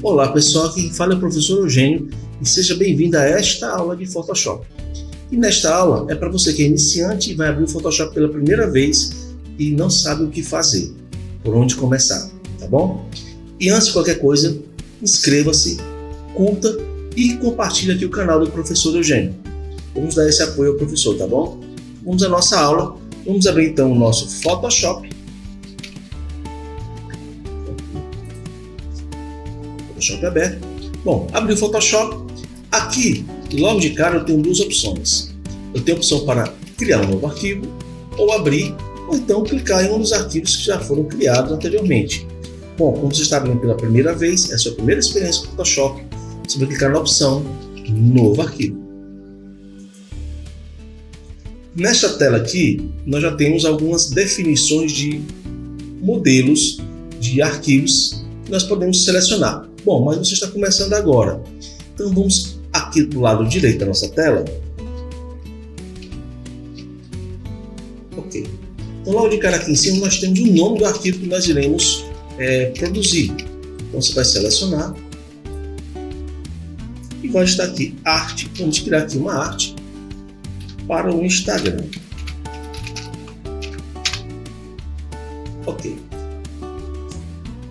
Olá pessoal, aqui quem fala é o professor Eugênio e seja bem-vindo a esta aula de Photoshop. E nesta aula é para você que é iniciante e vai abrir o Photoshop pela primeira vez e não sabe o que fazer, por onde começar, tá bom? E antes de qualquer coisa, inscreva-se, curta e compartilhe aqui o canal do professor Eugênio. Vamos dar esse apoio ao professor, tá bom? Vamos à nossa aula, vamos abrir então o nosso Photoshop. Photoshop aberto. Bom, abri o Photoshop. Aqui, logo de cara, eu tenho duas opções. Eu tenho a opção para criar um novo arquivo, ou abrir, ou então clicar em um dos arquivos que já foram criados anteriormente. Bom, como você está abrindo pela primeira vez, é a sua primeira experiência com o Photoshop, você vai clicar na opção Novo Arquivo. Nesta tela aqui, nós já temos algumas definições de modelos de arquivos que nós podemos selecionar. Bom, mas você está começando agora. Então vamos aqui do lado direito da nossa tela. Ok. Então logo de cara aqui em cima nós temos o nome do arquivo que nós iremos produzir. Então você vai selecionar e vai estar aqui arte. Vamos criar aqui uma arte para o Instagram. Ok.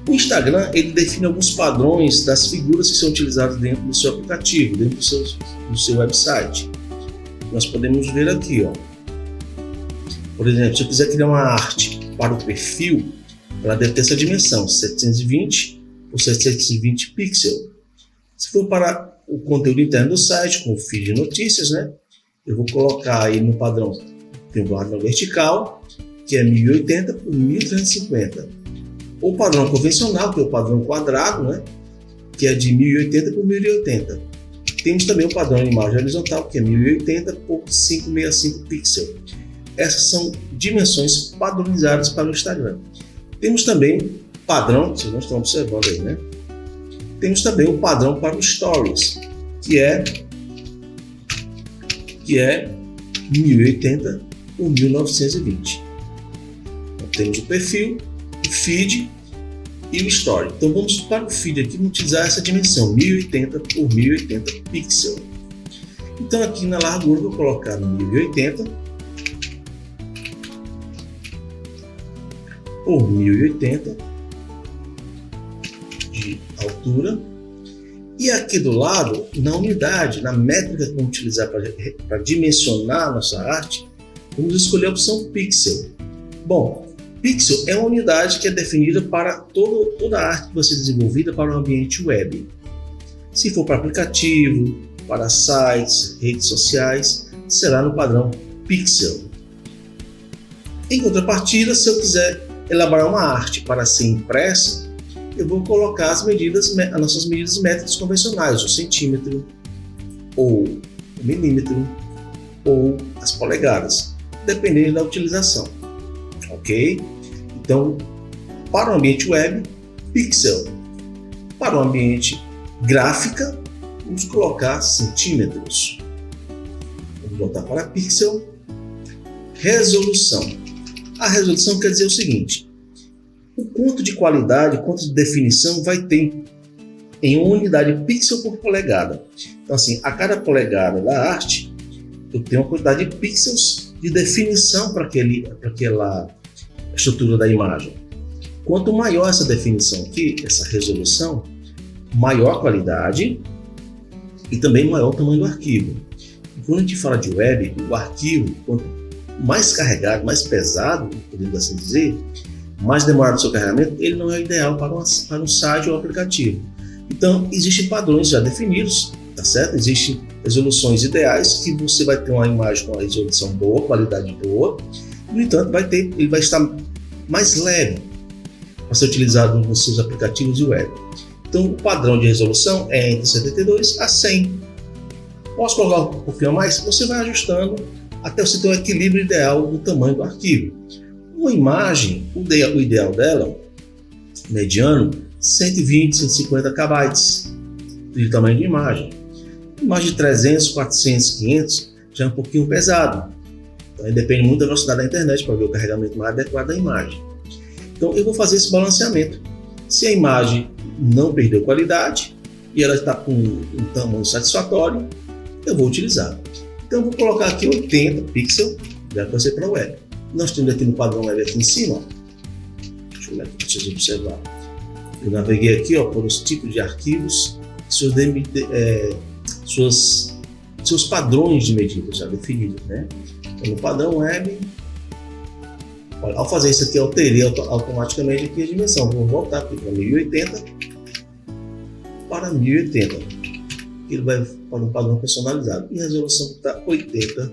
O Instagram ele define alguns padrões das figuras que são utilizadas dentro do seu aplicativo, dentro do seu website. Nós podemos ver aqui, ó. Por exemplo, se eu quiser criar uma arte para o perfil, ela deve ter essa dimensão, 720 por 720 pixels. Se for para o conteúdo interno do site, com o feed de notícias, né? Eu vou colocar aí no padrão, tem um padrão vertical, que é 1080 por 1350. O padrão convencional, que é o padrão quadrado, né? Que é de 1080 por 1080. Temos também o padrão imagem horizontal, que é 1080 por 565 pixels. Essas são dimensões padronizadas para o Instagram. Temos também padrão, vocês não estão observando aí, né? Temos também o padrão para os Stories, que é 1080 por 1920. Então, temos o perfil, o feed e o story. Então vamos para o feed aqui, vamos utilizar essa dimensão 1080 por 1080 pixels. Então aqui na largura eu vou colocar no 1080 por 1080 de altura. E aqui do lado, na unidade, na métrica que vamos utilizar para dimensionar a nossa arte, vamos escolher a opção pixel. Bom, pixel é uma unidade que é definida para toda a arte que vai ser desenvolvida para o ambiente web. Se for para aplicativo, para sites, redes sociais, será no padrão pixel. Em contrapartida, se eu quiser elaborar uma arte para ser impressa, eu vou colocar as nossas medidas métricas convencionais, o centímetro, ou o milímetro, ou as polegadas, dependendo da utilização. Ok? Então, para o ambiente web, pixel. Para o ambiente gráfica, vamos colocar centímetros. Vamos voltar para pixel. Resolução. A resolução quer dizer o seguinte: o quanto de qualidade, quanto de definição vai ter em uma unidade pixel por polegada. Então assim, a cada polegada da arte, eu tenho uma quantidade de pixels de definição para aquela estrutura da imagem. Quanto maior essa definição aqui, essa resolução, maior a qualidade e também maior o tamanho do arquivo. E quando a gente fala de web, o arquivo, quanto mais carregado, mais pesado, podemos assim dizer, mais demorado o seu carregamento, ele não é ideal para um site ou aplicativo. Então, existem padrões já definidos, tá certo? Existem resoluções ideais que você vai ter uma imagem com uma resolução boa, qualidade boa. No entanto, ele vai estar mais leve para ser utilizado nos seus aplicativos de web. Então, o padrão de resolução é entre 72 a 100. Posso colocar um pouquinho a mais? Você vai ajustando até você ter um equilíbrio ideal do tamanho do arquivo. Uma imagem, o ideal dela, mediano, 120, 150 KB de tamanho de imagem. Imagem de 300, 400, 500 já é um pouquinho pesado. Então, depende muito da velocidade da internet para ver o carregamento mais adequado da imagem. Então eu vou fazer esse balanceamento. Se a imagem não perdeu qualidade e ela está com um tamanho satisfatório, eu vou utilizar. Então eu vou colocar aqui 80 pixels, vai aparecer para a web. Nós temos aqui no padrão web aqui em cima, deixa eu ver aqui para vocês observar. Eu naveguei aqui por os tipos de arquivos, seus padrões de medida já definidos, né? Então, no padrão web, olha, ao fazer isso aqui, eu alterei automaticamente aqui a dimensão. Vou voltar aqui para 1080 para 1080. Ele vai para um padrão personalizado. E a resolução está 80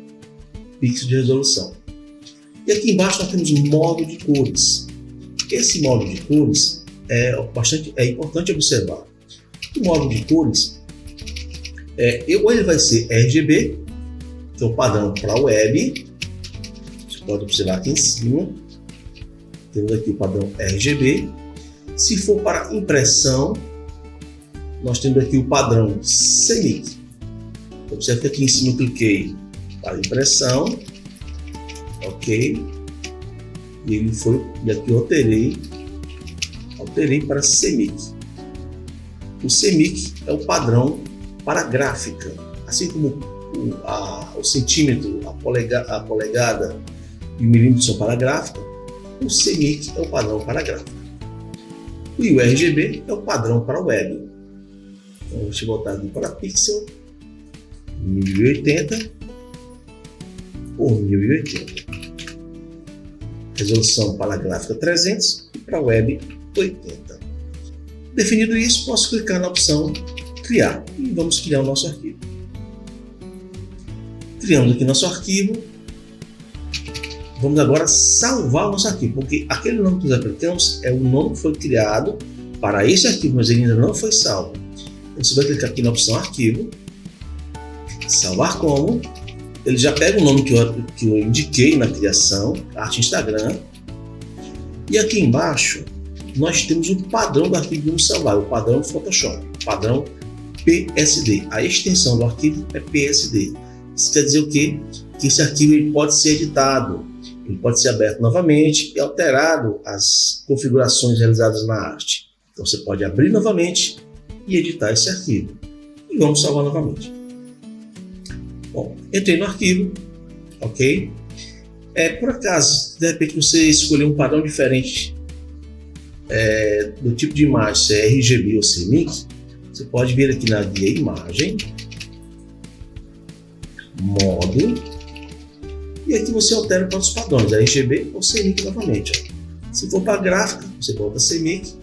pixels de resolução. E aqui embaixo nós temos um modo de cores. Esse modo de cores é importante observar. O modo de cores ou ele vai ser RGB, que é o padrão para a web. Você pode observar aqui em cima. Temos aqui o padrão RGB. Se for para impressão, nós temos aqui o padrão CMYK. Observe que aqui em cima eu cliquei para impressão, ok, e ele foi, e aqui eu alterei para CMYK. O CMYK é o padrão para gráfica, assim como o centímetro, a polegada e o milímetro são para gráfica, o CMYK é o padrão para gráfica. E o RGB é o padrão para web. Então, deixa eu botar aqui para pixel, 1080 por 1080. Resolução para gráfica 300 e para web 80. Definido isso, posso clicar na opção criar e vamos criar o nosso arquivo. Criamos aqui nosso arquivo. Vamos agora salvar o nosso arquivo, porque aquele nome que nós aplicamos é o nome que foi criado para esse arquivo, mas ele ainda não foi salvo. Então você vai clicar aqui na opção arquivo, salvar como, ele já pega o nome que eu indiquei na criação, arte Instagram, e aqui embaixo nós temos o padrão do arquivo que vamos salvar, o padrão Photoshop, padrão PSD, a extensão do arquivo é PSD. Isso quer dizer o quê? Que esse arquivo ele pode ser editado, ele pode ser aberto novamente e alterado as configurações realizadas na arte. Então você pode abrir novamente e editar esse arquivo. E vamos salvar novamente. Bom, entrei no arquivo, ok? Por acaso, de repente você escolheu um padrão diferente do tipo de imagem, se é RGB ou CMYK, você pode vir aqui na guia imagem, modo, e aqui você altera para os padrões, RGB ou CMYK novamente. Ó. Se for para gráfica, você bota CMYK.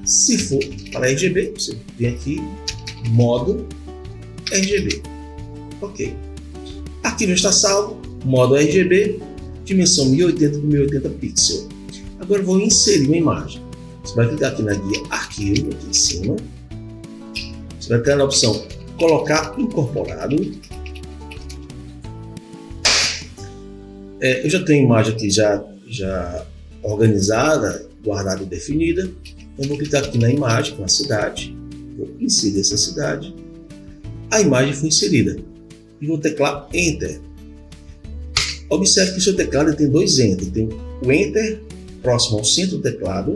Se for para RGB, você vem aqui, modo RGB. Ok. Arquivo está salvo, modo RGB, dimensão 1080 por 1080 pixels. Agora eu vou inserir uma imagem. Você vai clicar aqui na guia arquivo, aqui em cima. Você vai clicar na opção colocar incorporado. Eu já tenho a imagem aqui já organizada, guardada e definida. Então vou clicar aqui na imagem, na cidade. Vou inserir essa cidade. A imagem foi inserida. E vou teclar Enter. Observe que o seu teclado tem dois Enter. Tem o Enter próximo ao centro do teclado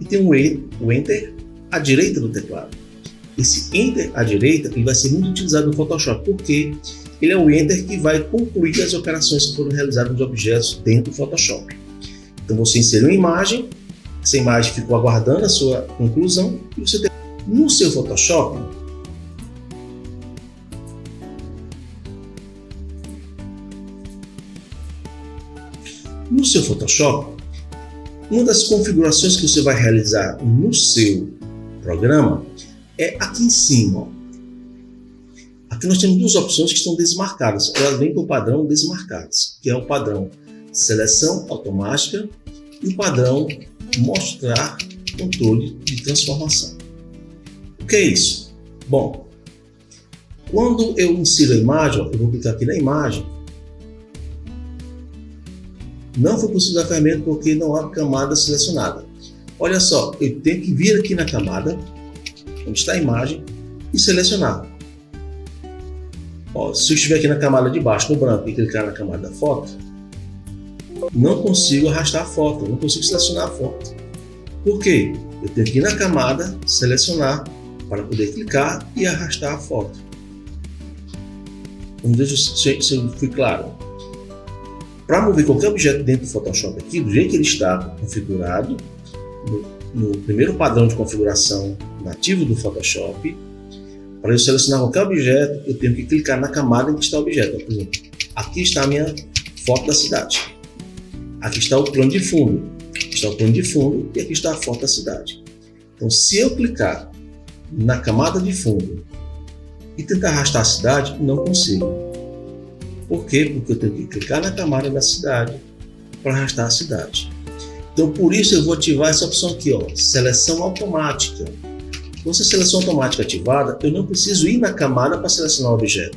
e tem o Enter à direita do teclado. Esse Enter à direita ele vai ser muito utilizado no Photoshop, porque ele é o Enter que vai concluir as operações que foram realizadas nos objetos dentro do Photoshop. Então você inseriu uma imagem, essa imagem ficou aguardando a sua conclusão e você tem no seu Photoshop. No seu Photoshop, uma das configurações que você vai realizar no seu programa é aqui em cima. Ó. Aqui nós temos duas opções que estão desmarcadas. Elas vêm com o padrão desmarcados, que é o padrão seleção automática e o padrão mostrar controle de transformação. O que é isso? Bom, quando eu insiro a imagem, ó, eu vou clicar aqui na imagem. Não foi possível usar a ferramenta porque não há camada selecionada. Olha só, eu tenho que vir aqui na camada, onde está a imagem, e selecionar. Ó, se eu estiver aqui na camada de baixo, no branco, e clicar na camada da foto, não consigo arrastar a foto, não consigo selecionar a foto. Por quê? Eu tenho que ir na camada, selecionar, para poder clicar e arrastar a foto. Vamos ver se eu fui claro. Para mover qualquer objeto dentro do Photoshop aqui, do jeito que ele está configurado, no primeiro padrão de configuração nativo do Photoshop, para eu selecionar qualquer objeto, eu tenho que clicar na camada em que está o objeto. Por exemplo, aqui está a minha foto da cidade. Aqui está o plano de fundo. Aqui está o plano de fundo e aqui está a foto da cidade. Então, se eu clicar na camada de fundo e tentar arrastar a cidade, não consigo. Por quê? Porque eu tenho que clicar na camada da cidade para arrastar a cidade. Então, por isso eu vou ativar essa opção aqui, ó, seleção automática. Com essa seleção automática ativada, eu não preciso ir na camada para selecionar o objeto.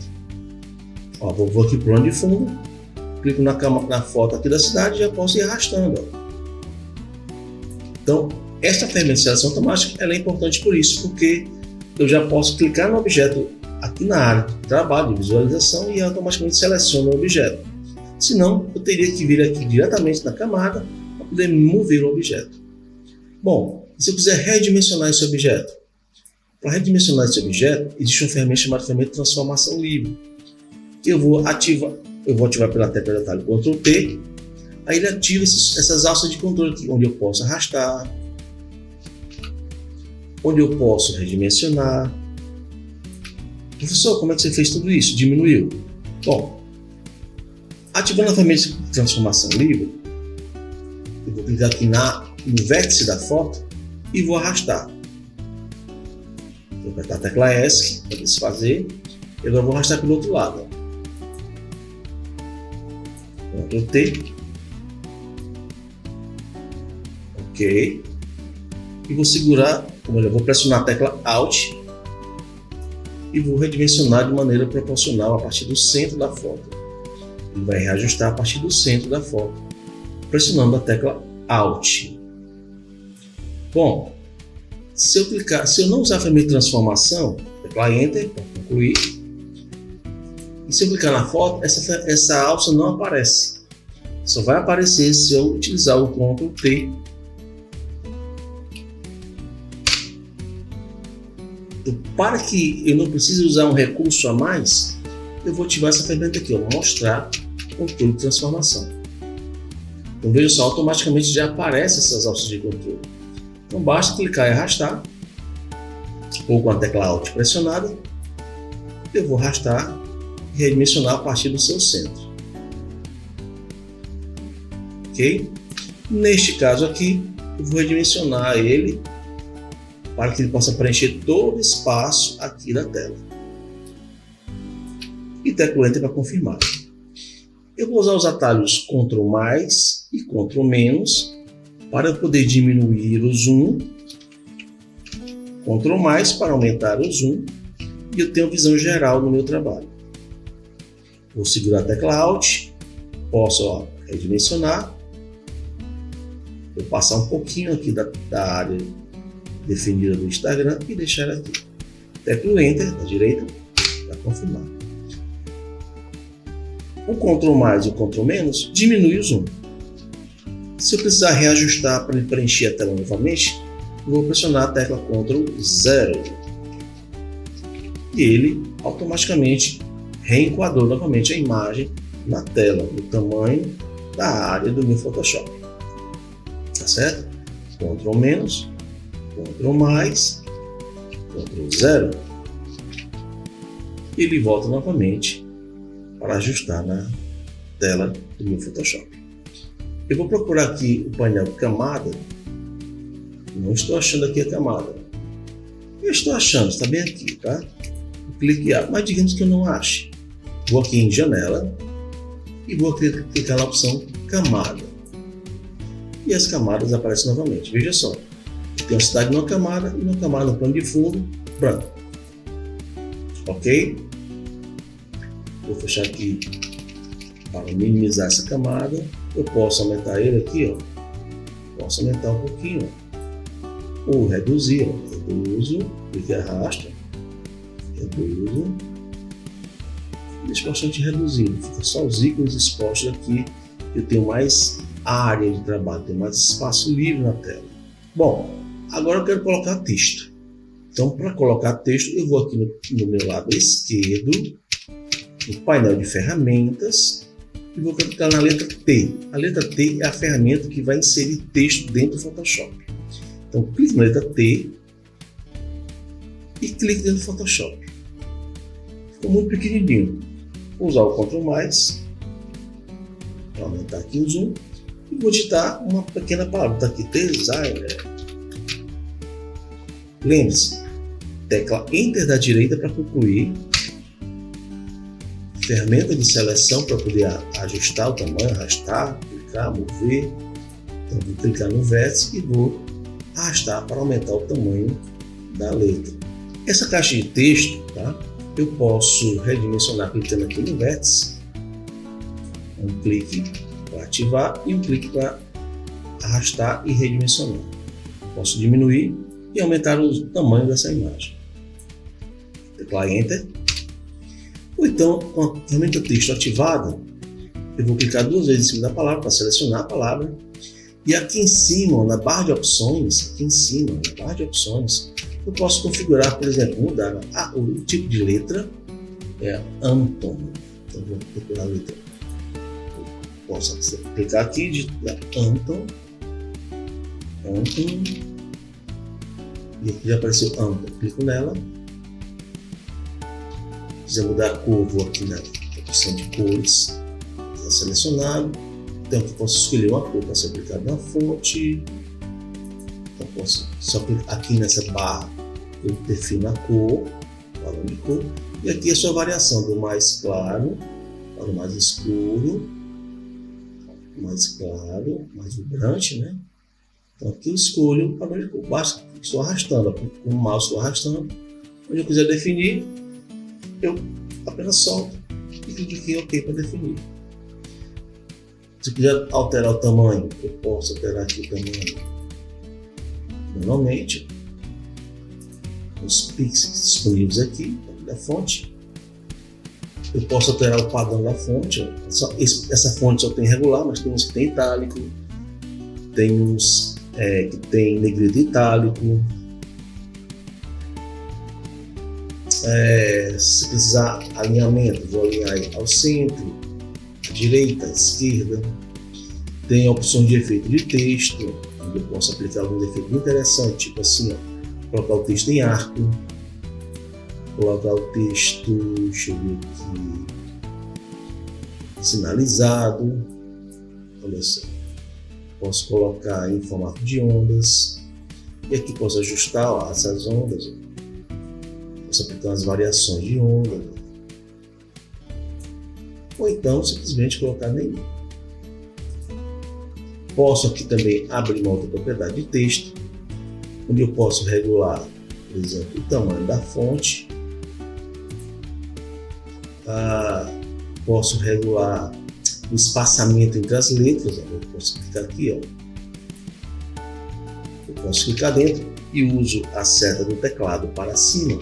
Ó, vou aqui para o plano de fundo, clico na foto aqui da cidade e já posso ir arrastando. Ó. Então, esta ferramenta de seleção automática ela é importante por isso, porque eu já posso clicar no objeto aqui na área de trabalho, de visualização, e automaticamente seleciona o objeto. Senão, eu teria que vir aqui diretamente na camada para poder mover o objeto. Bom, se eu quiser redimensionar esse objeto, para redimensionar esse objeto, existe uma ferramenta chamada ferramenta de transformação livre. Eu vou ativar pela tecla de atalho Ctrl T, aí ele ativa essas alças de controle aqui, onde eu posso arrastar, onde eu posso redimensionar. Professor, como é que você fez tudo isso? Diminuiu? Bom, ativando a ferramenta de transformação livre, eu vou clicar aqui no vértice da foto e vou arrastar. Vou apertar a tecla S para desfazer e agora vou arrastar pelo outro lado. Ctrl T. Ok. E vou segurar, vou pressionar a tecla Alt e vou redimensionar de maneira proporcional a partir do centro da foto. Ele vai reajustar a partir do centro da foto, pressionando a tecla Alt. Bom, se eu não usar a ferramenta de transformação, tecla Enter para concluir. E se eu clicar na foto, essa alça não aparece. Só vai aparecer se eu utilizar o Ctrl T. Então, para que eu não precise usar um recurso a mais, eu vou ativar essa ferramenta aqui, ó, mostrar controle de transformação. Então veja só, automaticamente já aparecem essas alças de controle. Então basta clicar e arrastar, ou com a tecla Alt pressionada, eu vou arrastar e redimensionar a partir do seu centro. Ok? Neste caso aqui, eu vou redimensionar ele para que ele possa preencher todo o espaço aqui da tela. E tecla Enter para confirmar. Eu vou usar os atalhos Ctrl mais e Ctrl menos para eu poder diminuir o zoom, Ctrl mais para aumentar o zoom, e eu tenho visão geral no meu trabalho. Vou segurar a tecla Alt, posso redimensionar, vou passar um pouquinho aqui da área definida do Instagram e deixar aqui. Tecla Enter da direita para confirmar. O Ctrl mais e o Ctrl menos diminui o zoom. Se eu precisar reajustar para ele preencher a tela novamente, vou pressionar a tecla Ctrl 0 e ele automaticamente reenquadrou novamente a imagem na tela, no tamanho da área do meu Photoshop. Tá certo? Ctrl menos, Ctrl mais, Ctrl 0. Ele volta novamente para ajustar na tela do meu Photoshop. Eu vou procurar aqui o painel camada. Não estou achando aqui a camada. Eu estou achando, está bem aqui, tá? Vou clicar, mas digamos que eu não ache. Vou aqui em janela e vou clicar na opção camada. E as camadas aparecem novamente. Veja só, tem a cidade numa camada e uma camada no plano de fundo branco. Ok? Vou fechar aqui para minimizar essa camada. Eu posso aumentar ele aqui, ó. Posso aumentar um pouquinho, ó. Ou reduzir, ó. Reduzo, clique e arrasta. Reduzo. Deixo bastante reduzido. Fica só os ícones expostos aqui. Eu tenho mais área de trabalho, tenho mais espaço livre na tela. Bom, Agora eu quero colocar texto. Então, para colocar texto, eu vou aqui no meu lado esquerdo, no painel de ferramentas, e vou clicar na letra T. A letra T é a ferramenta que vai inserir texto dentro do Photoshop. Então, clique na letra T e clique dentro do Photoshop. Ficou muito pequenininho. Vou usar o Ctrl+, para aumentar aqui o zoom, e vou digitar uma pequena palavra. Está aqui, designer. Lembre-se, tecla Enter da direita para concluir. Ferramenta de seleção para poder ajustar o tamanho, arrastar, clicar, mover. Então vou clicar no vértice e vou arrastar para aumentar o tamanho da letra. Essa caixa de texto, tá? Eu posso redimensionar clicando aqui no vértice. Um clique para ativar e um clique para arrastar e redimensionar. Posso diminuir e aumentar o tamanho dessa imagem. Teclar Enter. Ou então, com a ferramenta texto ativada, eu vou clicar 2 vezes em cima da palavra para selecionar a palavra. E aqui em cima, na barra de opções, eu posso configurar, por exemplo, mudar o tipo de letra, é Anton. Então vou procurar a letra. Posso clicar aqui e digitar Anton. E aqui já apareceu Anton. Clico nela. Se quiser mudar a cor, vou aqui na opção de cores. Está selecionado. Então eu posso escolher uma cor para ser aplicada na fonte. Então posso só clicar aqui nessa barra, eu defino a cor, padrão de cor. E aqui a sua variação do mais claro para o mais escuro. Mais claro, mais vibrante, né? Então aqui eu escolho o padrão de cor. Basta que estou arrastando, com o mouse estou arrastando. Onde eu quiser definir, eu apenas solto e clico aqui em OK para definir. Se eu quiser alterar o tamanho, eu posso alterar aqui o tamanho manualmente. Os pixels disponíveis aqui da fonte. Eu posso alterar o padrão da fonte. Essa fonte só tem regular, mas tem uns que tem itálico, tem uns que tem negrito itálico. Se precisar alinhamento, vou alinhar ao centro, à direita, à esquerda. Tem opções de efeito de texto, onde eu posso aplicar algum efeito interessante, tipo assim, colocar o texto em arco, colocar o texto, deixa eu ver aqui, sinalizado. Olha só, posso colocar em formato de ondas, e aqui posso ajustar essas ondas. Posso aplicar as variações de onda, ou então simplesmente colocar nenhum. Posso aqui também abrir uma outra propriedade de texto, onde eu posso regular, por exemplo, o tamanho da fonte. Posso regular o espaçamento entre as letras. Eu posso clicar aqui, eu posso clicar dentro e uso a seta do teclado para cima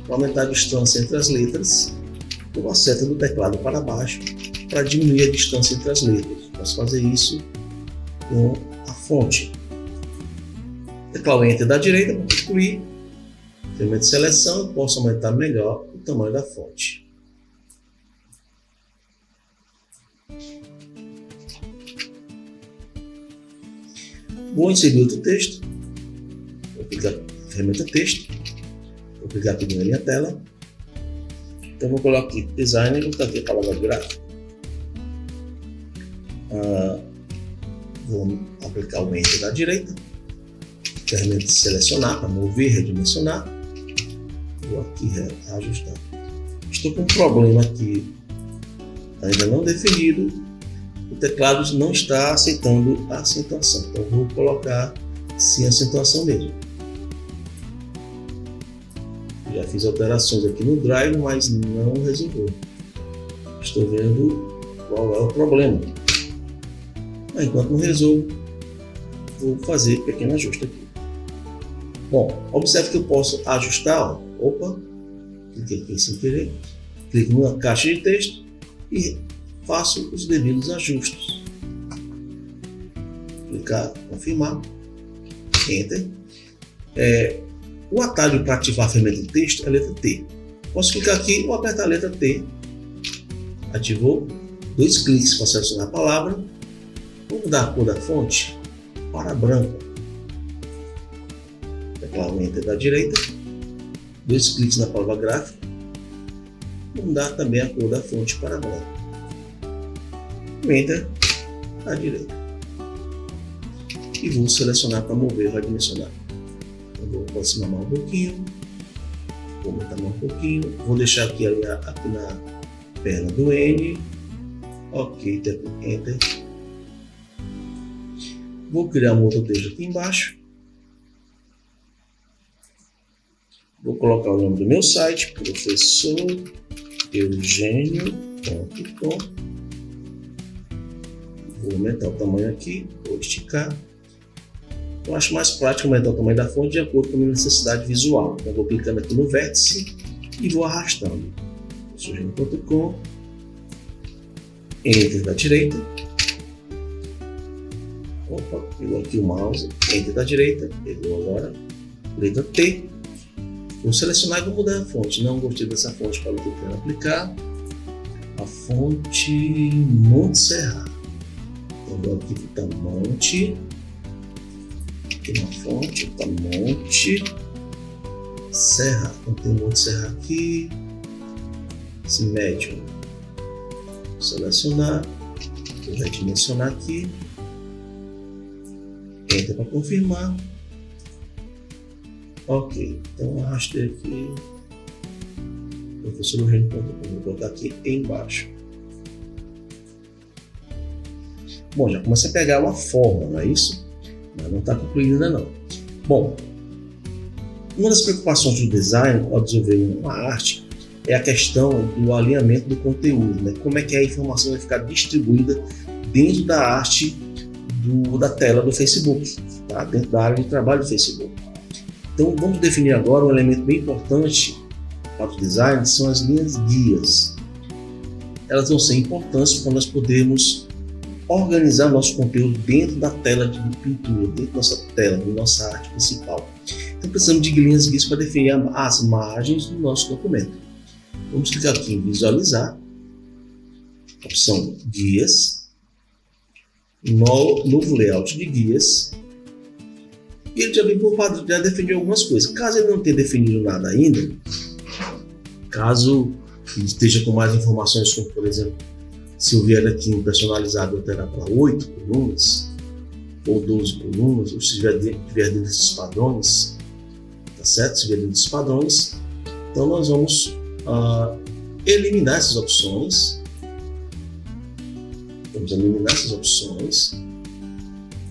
para aumentar a distância entre as letras, ou a seta do teclado para baixo para diminuir a distância entre as letras. Posso fazer isso com a fonte. Teclado Enter da direita para concluir. Ferramenta de seleção, eu posso aumentar melhor o tamanho da fonte. Vou inserir outro texto. Vou clicar na ferramenta texto. Vou clicar aqui na minha tela. Então vou colocar aqui designer, vou colocar aqui a palavra gráfico. Vou aplicar o Enter da direita. Ferramenta de selecionar para mover, redimensionar. Vou aqui ajustar. Estou com um problema aqui ainda não definido. O teclado não está aceitando a acentuação. Então vou colocar sem acentuação mesmo. Já fiz alterações aqui no Drive, mas não resolveu. Estou vendo qual é o problema. Enquanto não resolvo, vou fazer pequeno ajuste aqui. Bom, observe que eu posso ajustar. Opa, cliquei aqui sem querer. Clico na caixa de texto e faço os devidos ajustes. Clicar, confirmar, Enter. O atalho para ativar a ferramenta de texto é a letra T. Posso clicar aqui ou apertar a letra T. Ativou. 2 cliques para selecionar a palavra. Vou mudar a cor da fonte para branca. Teclar o Enter da direita. 2 cliques na palavra gráfica. Vou mudar também a cor da fonte para branca. Enter da direita. E vou selecionar para mover ou redimensionar. Eu vou aproximar mais um pouquinho. Vou aumentar mais um pouquinho. Vou deixar aqui na perna do N. Ok, Enter. Vou criar um outro texto aqui embaixo. Vou colocar o nome do meu site, professoreugênio.com. Vou aumentar o tamanho aqui, vou esticar. Eu acho mais prático aumentar o tamanho da fonte de acordo com a minha necessidade visual. Então, vou clicando aqui no vértice e vou arrastando. professoreugênio.com. Enter da direita. Opa, pegou aqui o mouse. Enter da direita. Pegou agora. Letra T. Vou selecionar e vou mudar a fonte. Não gostei dessa fonte para o que eu quero aplicar. A fonte Monte Serra. Então, vou aqui botar Monte. Aqui na fonte, botar Monte Serra. Então, tem um Monte Serra aqui. Esse médio. Vou selecionar. Vou redimensionar aqui. Enter para confirmar. Ok, então arrastei aqui. professoreugênio.com. Vou botar aqui embaixo. Bom, já começa a pegar uma forma, não é isso? Mas não está concluído ainda não. Bom, uma das preocupações do design ao desenvolver uma arte é a questão do alinhamento do conteúdo, né? Como é que a informação vai ficar distribuída dentro da arte da tela do Facebook, tá? Dentro da área de trabalho do Facebook. Então vamos definir agora um elemento bem importante para o design, que são as linhas guias. Elas vão ser importantes para nós podermos organizar nosso conteúdo dentro da tela de pintura, dentro da nossa tela, da nossa arte principal. Então precisamos de linhas guias para definir as margens do nosso documento. Vamos clicar aqui em visualizar, opção guias, novo layout de guias, e ele já vem por padrão, já definiu algumas coisas. Caso ele não tenha definido nada ainda, caso ele esteja com mais informações, como por exemplo, se eu vier aqui em personalizado, eu terá para 8 colunas, ou 12 colunas, ou se vier dentro desses padrões, tá certo? Se vier dentro desses padrões, então nós vamos eliminar essas opções. Vamos eliminar essas opções,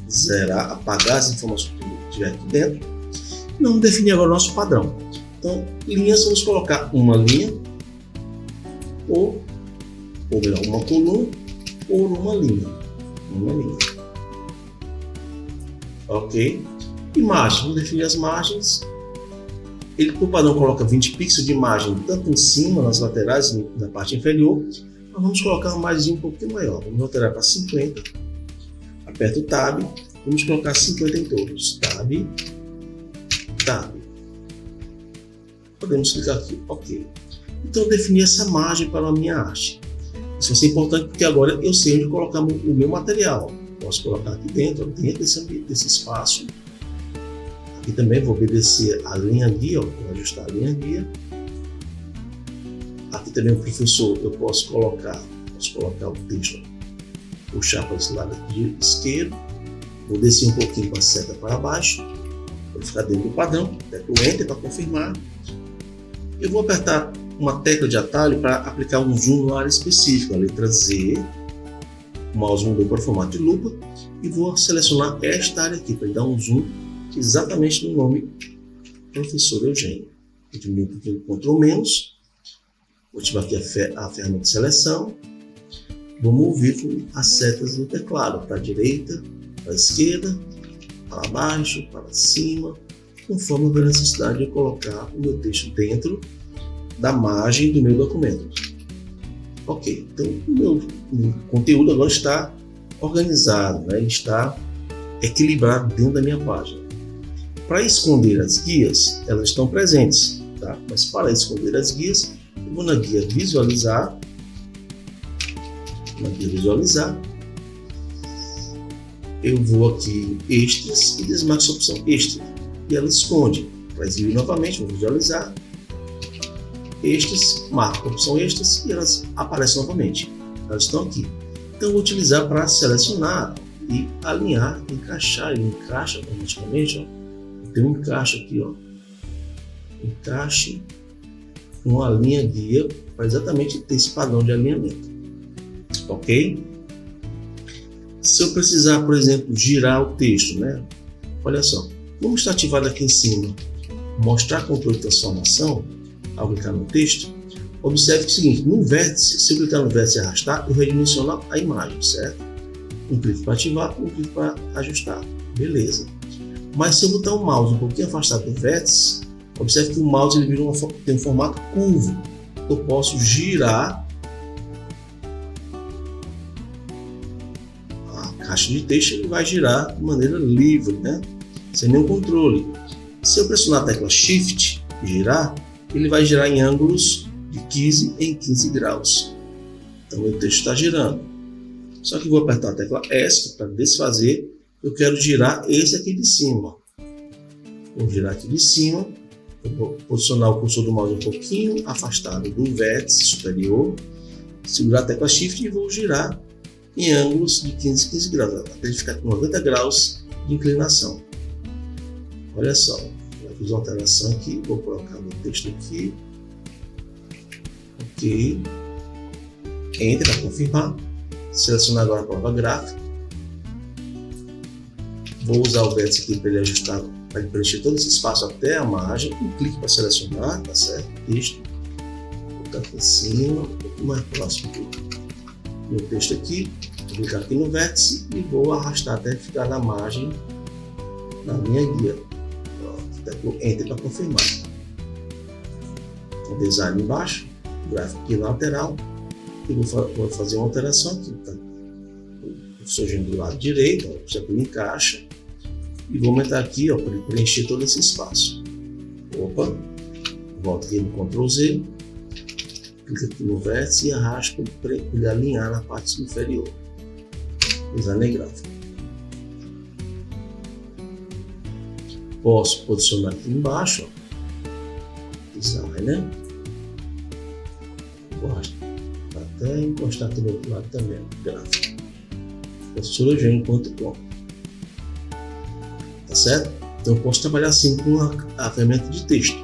zerar, apagar as informações que tiver aqui dentro. Vamos definir agora o nosso padrão. Então, linhas, vamos colocar uma linha, ou melhor, uma coluna, ou uma linha. Ok? Imagem, vamos definir as margens. Ele, por padrão, coloca 20 pixels de imagem tanto em cima, nas laterais, na parte inferior. Nós vamos colocar uma margem um pouquinho maior. Vamos alterar para 50. Aperto o Tab. Vamos colocar 50 em todos. Tab. Podemos clicar aqui. Ok. Então, definir essa margem para a minha arte. Isso vai ser importante porque agora eu sei onde colocar o meu material. Posso colocar aqui dentro desse espaço. Aqui também vou obedecer a linha guia, vou ajustar a linha guia. Aqui também o professor, eu posso colocar o texto, puxar para esse lado aqui esquerdo. Vou descer um pouquinho com a seta para baixo. Vou ficar dentro do padrão. Aperto o Enter para confirmar. Eu vou apertar uma tecla de atalho para aplicar um zoom na área específica, a letra Z. O mouse mudou para o formato de lupa e vou selecionar esta área aqui para dar um zoom exatamente no nome Professor Eugênio. Vou diminuir um pouquinho o Ctrl-, vou ativar aqui a ferramenta de seleção, vou mover com as setas do teclado para a direita, para a esquerda, para baixo, para cima, conforme houver necessidade de colocar o meu texto dentro da margem do meu documento. Ok, então o meu conteúdo agora está organizado, né? Ele está equilibrado dentro da minha página. Para esconder as guias, elas estão presentes, tá? Mas para esconder as guias, eu vou na guia visualizar, eu vou aqui extras e desmarco essa opção extra e ela esconde. Para exibir novamente, vou visualizar, extras, marco a opção extras e elas aparecem novamente. Elas estão aqui. Então eu vou utilizar para selecionar e alinhar, encaixar. Ele encaixa automaticamente, ó. Tem um encaixe aqui, ó. Encaixe uma linha guia para exatamente ter esse padrão de alinhamento. Ok? Se eu precisar, por exemplo, girar o texto, né? Olha só, como está ativado aqui em cima, mostrar controle de transformação, ao clicar no texto, observe o seguinte, no vértice, se eu clicar no vértice e arrastar, eu redimensiono a imagem, certo? Um clique para ativar, um clique para ajustar. Beleza. Mas se eu botar o mouse um pouquinho afastado do vértice, observe que o mouse ele tem um formato curvo. Eu posso girar a caixa de texto, ele vai girar de maneira livre, né? Sem nenhum controle. Se eu pressionar a tecla Shift e girar, ele vai girar em ângulos de 15 em 15 graus. Então o texto está girando. Só que vou apertar a tecla S para desfazer. Eu quero girar esse aqui de cima. Vou girar aqui de cima. Eu vou posicionar o cursor do mouse um pouquinho afastado do vértice superior. Segurar a tecla Shift e vou girar em ângulos de 15 em 15 graus. Até ele ficar com 90 graus de inclinação. Olha só. Eu fiz uma alteração aqui. Vou colocar o texto aqui. Ok. Enter para confirmar. Selecionar agora a palavra gráfica. Vou usar o vértice aqui para ele ajustar, para ele preencher todo esse espaço até a margem. Um clique para selecionar, tá certo? Texto. Vou botar aqui em cima, um pouco mais próximo do texto aqui. Vou clicar aqui no vértice e vou arrastar até ficar na margem na minha guia. Enter para confirmar. O design embaixo, o gráfico aqui lateral. E vou fazer uma alteração aqui, tá? Surgindo do lado direito, ó, já que ele encaixa. E vou aumentar aqui, ó, para ele preencher todo esse espaço. Opa! Volto aqui no Ctrl Z. Clica aqui no vértice e arrasto para ele alinhar na parte inferior. Design gráfico. Posso posicionar aqui embaixo, ó. Designer. Até encostar aqui do outro lado também, gráfico. Surogênio.com. Tá certo? Então eu posso trabalhar assim com a ferramenta de texto.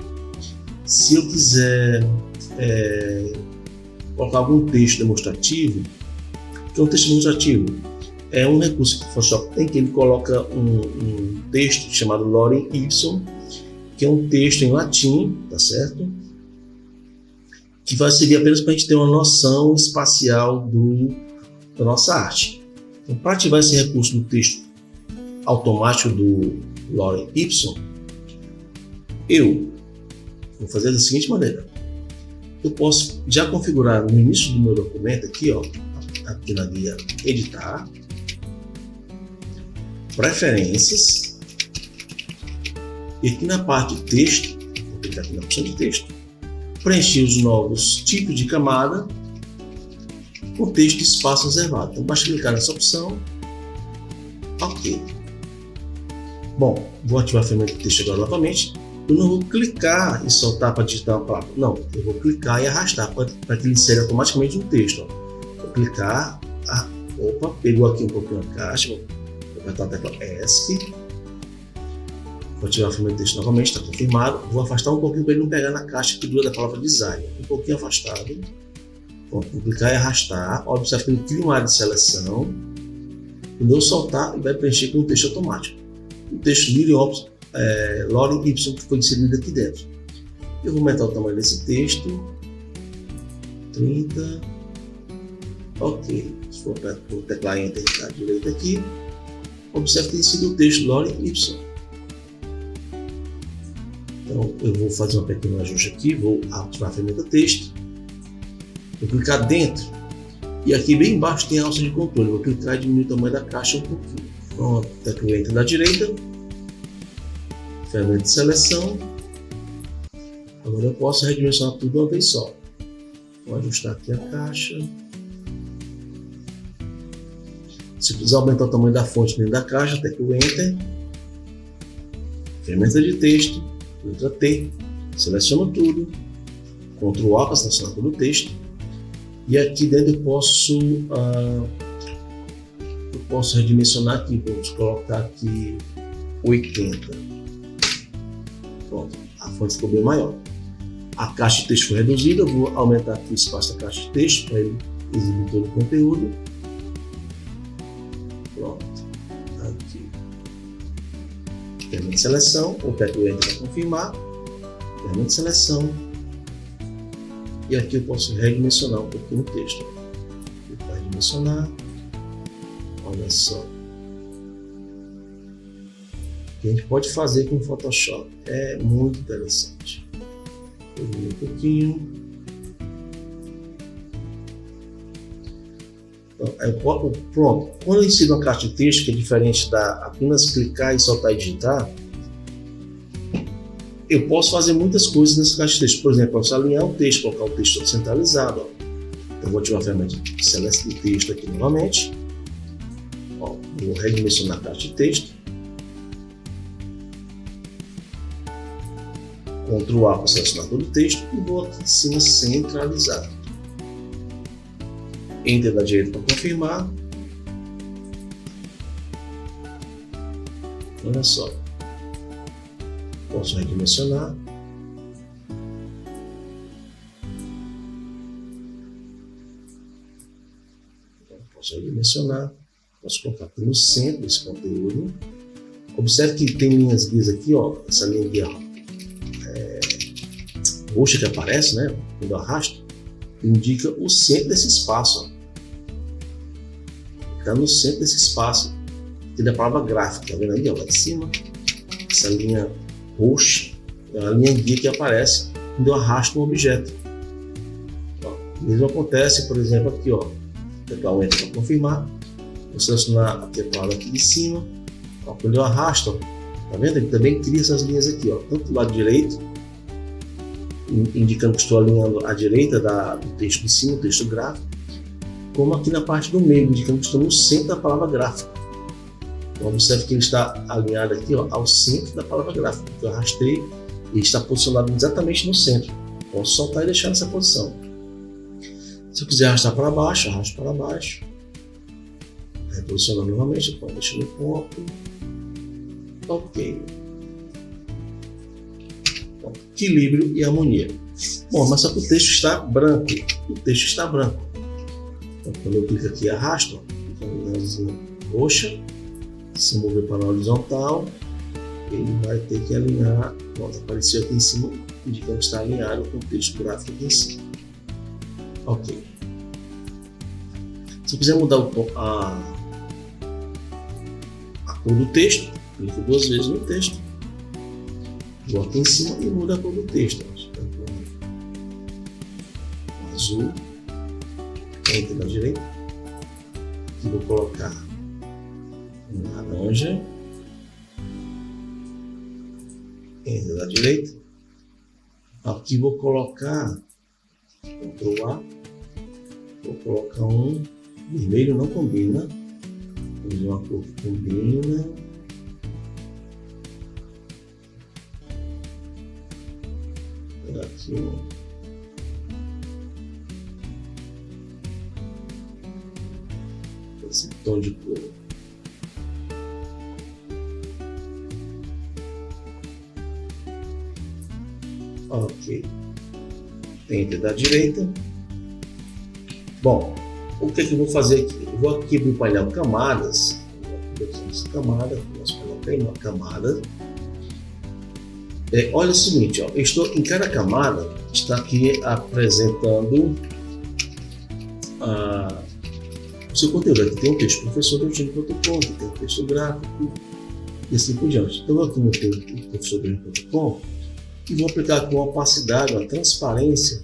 Se eu quiser colocar algum texto demonstrativo, o que é um texto demonstrativo? É um recurso que o Photoshop tem, que ele coloca um texto chamado Lorem Ipsum, que é um texto em latim, tá certo? Que vai servir apenas para a gente ter uma noção espacial da nossa arte. Então, para ativar esse recurso do texto automático do Lorem Ipsum, eu vou fazer da seguinte maneira. Eu posso já configurar no início do meu documento aqui, ó, aqui na guia Editar, Preferências, e aqui na parte de texto, vou clicar aqui na opção de texto, preencher os novos tipos de camada com texto e espaço reservado. Então basta clicar nessa opção. Ok. Bom, vou ativar a ferramenta de texto agora novamente. Eu não vou clicar e soltar para digitar uma palavra. Não, eu vou clicar e arrastar para que ele insere automaticamente no texto. Ó. Vou clicar. Opa, pegou aqui um pouquinho a caixa. Vou apertar a tecla ESC. Vou ativar a ferramenta de texto novamente, está confirmado. Vou afastar um pouquinho para ele não pegar na caixa que dura da palavra design. Um pouquinho afastado. Vou clicar e arrastar. Observe que ele cria uma área de seleção. Quando eu soltar, ele vai preencher com um texto automático. O texto Lorem Ipsum que foi inserido aqui dentro. Eu vou aumentar o tamanho desse texto. 30. Ok. Se for o teclado Enter à direita aqui, observe que tem sido o texto Lorem Ipsum. Então eu vou fazer uma pequena ajuste aqui, vou ativar a ferramenta texto, vou clicar dentro e aqui bem embaixo tem a alça de controle, vou clicar e diminuir o tamanho da caixa um pouquinho. Pronto, tecla Enter da direita, ferramenta de seleção. Agora eu posso redimensionar tudo de uma vez só. Vou ajustar aqui a caixa. Se precisar aumentar o tamanho da fonte dentro da caixa, até que o Enter. Ferramenta de texto, letra T, seleciono tudo, Ctrl A para selecionar todo o texto. E aqui dentro eu posso redimensionar aqui, vamos colocar aqui 80. Pronto, a fonte ficou bem maior. A caixa de texto foi reduzida, eu vou aumentar aqui o espaço da caixa de texto para ele exibir todo o conteúdo. Pronto, aqui. Ferramenta de seleção, ou aperto o Enter para confirmar. Ferramenta de seleção. E aqui eu posso redimensionar um pouquinho o texto. Para redimensionar. Olha só. O que a gente pode fazer com o Photoshop é muito interessante. Eu vou um pouquinho. Então, pronto. Quando eu insiro uma caixa de texto, que é diferente da apenas clicar e soltar e digitar, eu posso fazer muitas coisas nessa caixa de texto. Por exemplo, eu posso alinhar o texto, colocar o texto centralizado. Ó. Então, vou ativar a ferramenta de seleção de texto aqui novamente. Ó, vou redimensionar a caixa de texto. Ctrl A para selecionar todo o texto e vou aqui em cima centralizar. Enter da direita para confirmar. Olha só. Posso redimensionar. Posso redimensionar. Posso colocar aqui no centro desse conteúdo. Observe que tem linhas guias aqui, ó. Essa linha guia roxa que aparece, né? Quando eu arrasto, indica o centro desse espaço. Está no centro desse espaço. Aqui da palavra gráfica, tá vendo aí, ó, lá de cima? Essa linha roxa é a linha guia que aparece quando eu arrasto um objeto. Ó, o mesmo acontece, por exemplo, aqui, ó. Apertar o Enter para confirmar. Vou selecionar aqui a palavra aqui de cima. Ó, quando eu arrasto, ó, tá vendo? Ele também cria essas linhas aqui, ó, tanto do lado direito, indicando que estou alinhando à direita do texto de cima, o texto gráfico, como aqui na parte do meio, indicando que estou no centro da palavra gráfica. Então, observe que ele está alinhado aqui, ó, ao centro da palavra gráfica, que eu arrastei e está posicionado exatamente no centro. Posso soltar e deixar nessa posição. Se eu quiser arrastar para baixo, arrasto para baixo. Reposicionar novamente, eu posso deixar no ponto. Ok. Equilíbrio e harmonia. Bom, mas só que o texto está branco. O texto está branco. Então, quando eu clico aqui e arrasto, fica uma linhazinha roxa. Se mover para a horizontal, ele vai ter que alinhar. Pronto, apareceu aqui em cima, indicando que está alinhado com o texto gráfico aqui em cima. Ok. Se eu quiser mudar a cor do texto, clico 2 vezes no texto. Vou aqui em cima e muda a cor do texto. Azul. Enter da direita. Aqui vou colocar um laranja. Enter da direita. Aqui vou colocar Ctrl A. Vou colocar um vermelho, não combina. Vou usar uma cor que combina. Aqui esse tom de cor. Ok. Enter da direita. Bom, o que eu vou fazer aqui? Eu vou aqui abrir o painel Camadas. Nosso painel Camada. Olha o seguinte, ó, eu estou em cada camada, está aqui apresentando o seu conteúdo. Aqui tem um texto professor do Eugênio.com, aqui tem um texto gráfico e assim por diante. Então eu vou aqui no professor do Eugênio.com e vou aplicar aqui uma opacidade, uma transparência,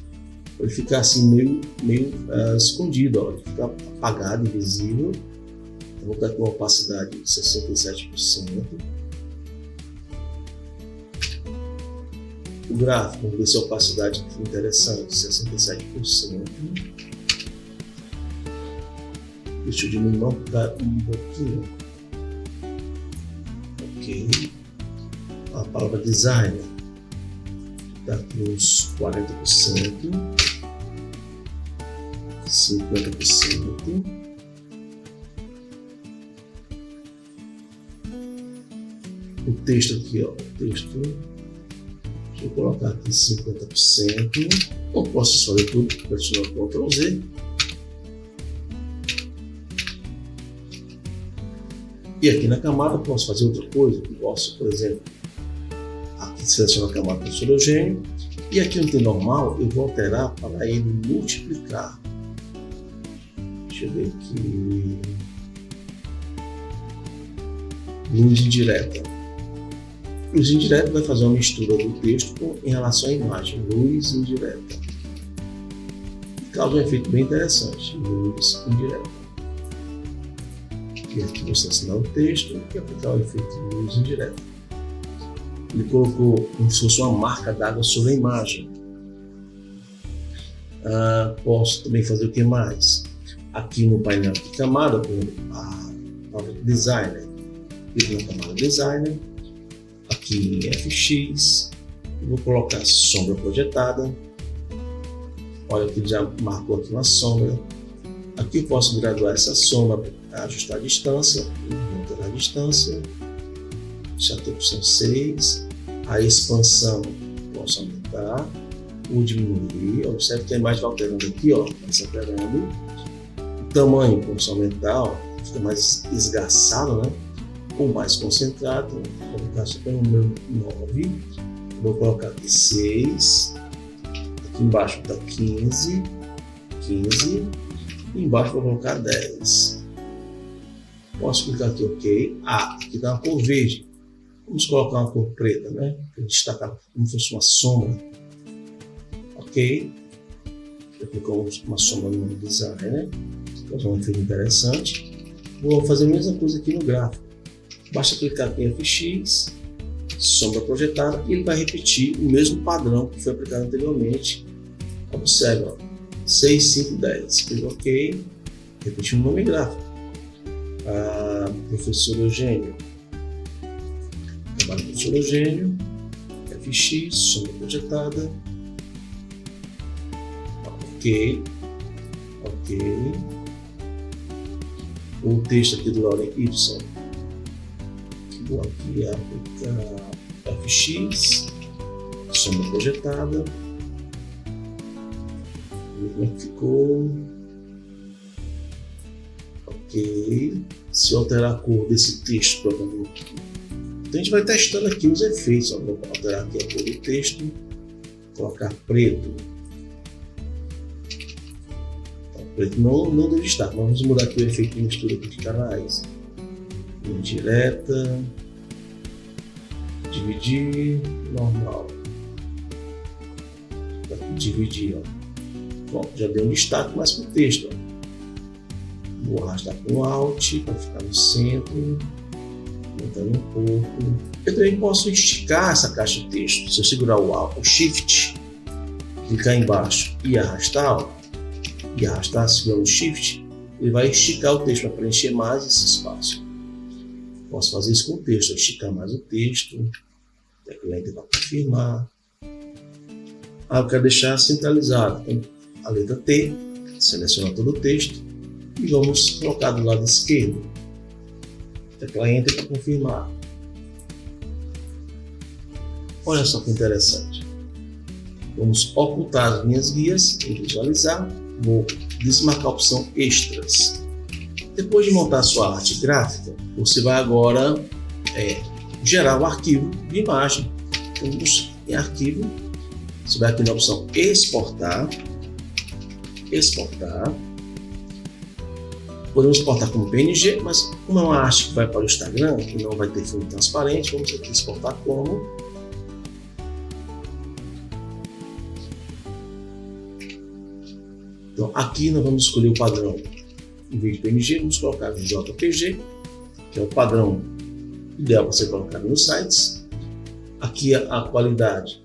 para ele ficar assim meio escondido, ó, ele ficar apagado, invisível. Eu vou dar aqui uma opacidade de 67%. o gráfico, vamos ver se a opacidade foi interessante, 67%. Deixa eu diminuir um pouquinho. Ok. A palavra design está aqui uns 40%, 50%. O texto aqui, ó, deixa eu colocar aqui 50%. Não posso escolher tudo, pressionar Ctrl Z. E aqui na camada eu posso fazer outra coisa. Eu posso, por exemplo, aqui selecionar a camada do hidrogênio. E aqui no T normal eu vou alterar para ele multiplicar. Deixa eu ver aqui. Luz indireta. Luz indireta vai fazer uma mistura do texto em relação à imagem. Luz indireta. Causa um efeito bem interessante. Luz indireta. E aqui você assinar o texto e aplicar o efeito de luz indireta. Ele colocou como se fosse uma marca d'água sobre a imagem. Posso também fazer o que mais? Aqui no painel de camada, com a palavra designer. Clico na camada designer. Aqui em FX, eu vou colocar sombra projetada. Olha que ele já marcou aqui uma sombra. Aqui eu posso graduar essa sombra, ajustar a distância, alterar a distância. Já tem a opção 6. A expansão posso aumentar ou diminuir. Observe que a imagem vai alterando aqui, ó, vai se alterando. O tamanho posso aumentar, ó, fica mais esgarçado, né? Ou mais concentrado. Vou colocar super o número 9. Vou colocar aqui 6. Aqui embaixo está 15. E embaixo vou colocar 10. Posso clicar aqui OK. Aqui está uma cor verde. Vamos colocar uma cor preta, né? Para destacar como se fosse uma sombra. Ok. Aplicamos uma sombra no design, né? Fazer um efeito interessante. Vou fazer a mesma coisa aqui no gráfico. Basta clicar aqui em FX, sombra projetada, e ele vai repetir o mesmo padrão que foi aplicado anteriormente. Observe, ó, 6, 5, 10. Clique OK. Repetir o nome gráfico. Professor Eugênio. Trabalho professor Eugênio. FX, sombra projetada. OK. O texto aqui do Lauren Y. Vou aqui aplicar FX, sombra projetada. Como é que ficou? Ok. Se eu alterar a cor desse texto, provavelmente. Então a gente vai testando aqui os efeitos. Ó. Vou alterar aqui a cor do texto, colocar preto. Então, preto não deve estar. Vamos mudar aqui o efeito de mistura aqui de canais. Indireta, dividir, normal. Aqui, dividir, ó. Bom, já deu um destaque mais para o texto. Ó. Vou arrastar com Alt para ficar no centro, aumentando um pouco. Eu também posso esticar essa caixa de texto. Se eu segurar o Shift, clicar embaixo e arrastar, segurando o Shift, ele vai esticar o texto para preencher mais esse espaço. Posso fazer isso com o texto, esticar mais o texto, tecla Enter para confirmar. Eu quero deixar centralizado. Então, a letra T, seleciona todo o texto e vamos colocar do lado esquerdo. Tecla Enter para confirmar. Olha só que interessante. Vamos ocultar as minhas guias e visualizar. Vou desmarcar a opção Extras. Depois de montar a sua arte gráfica, você vai agora gerar o arquivo de imagem. Vamos em arquivo, você vai aqui na opção exportar. Podemos exportar como PNG, mas como é uma arte que vai para o Instagram, que não vai ter fundo transparente, vamos aqui exportar como. Então aqui nós vamos escolher o padrão. Em vez de PNG, vamos colocar o JPG, que é o padrão ideal para ser colocado nos sites. Aqui a qualidade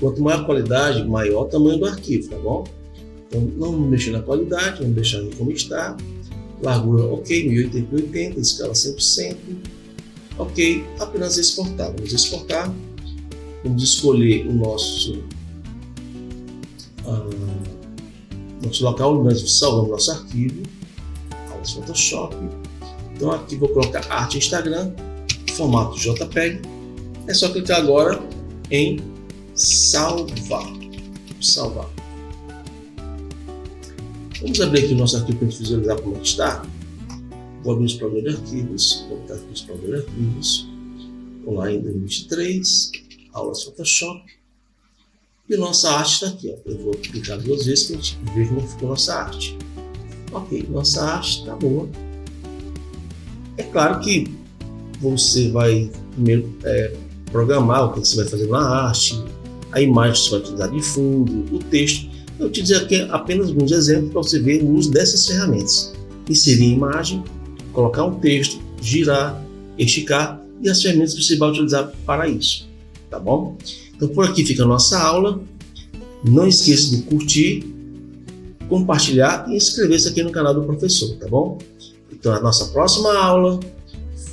Quanto maior a qualidade, maior o tamanho do arquivo, tá bom? Então não vamos mexer na qualidade, vamos deixar ele como está. Largura ok, 1080x80, escala 100%. Ok, apenas exportar. Vamos exportar. Vamos escolher o nosso local onde nós salvamos nosso arquivo. Aulas Photoshop. Então aqui vou colocar arte Instagram, formato JPEG. É só clicar agora em salvar. Vamos abrir aqui o nosso arquivo para a gente visualizar como é que está. Vou abrir o explorador de arquivos, vou botar aqui o explorador de arquivos. Vamos lá em 2023, aulas Photoshop. E nossa arte está aqui. Ó. Eu vou clicar 2 vezes para a gente ver como ficou nossa arte. Ok, nossa arte está boa. É claro que você vai primeiro programar o que você vai fazer na arte, a imagem que você vai utilizar de fundo, o texto. Eu te dizer aqui apenas alguns exemplos para você ver o uso dessas ferramentas. Inserir imagem, colocar um texto, girar, esticar e as ferramentas que você vai utilizar para isso, tá bom? Então por aqui fica a nossa aula. Não esqueça de curtir, compartilhar e inscrever-se aqui no canal do professor, tá bom? Então a nossa próxima aula,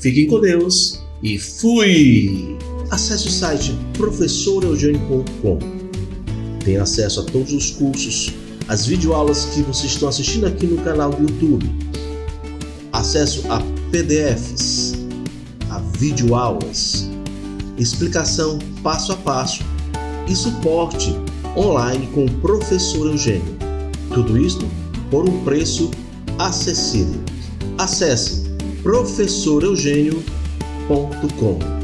fiquem com Deus e fui! Acesse o site professoreugênio.com. Tem acesso a todos os cursos, as videoaulas que vocês estão assistindo aqui no canal do YouTube. Acesso a PDFs, a videoaulas, explicação passo a passo e suporte online com o professor Eugênio. Tudo isso por um preço acessível. Acesse professoreugênio.com.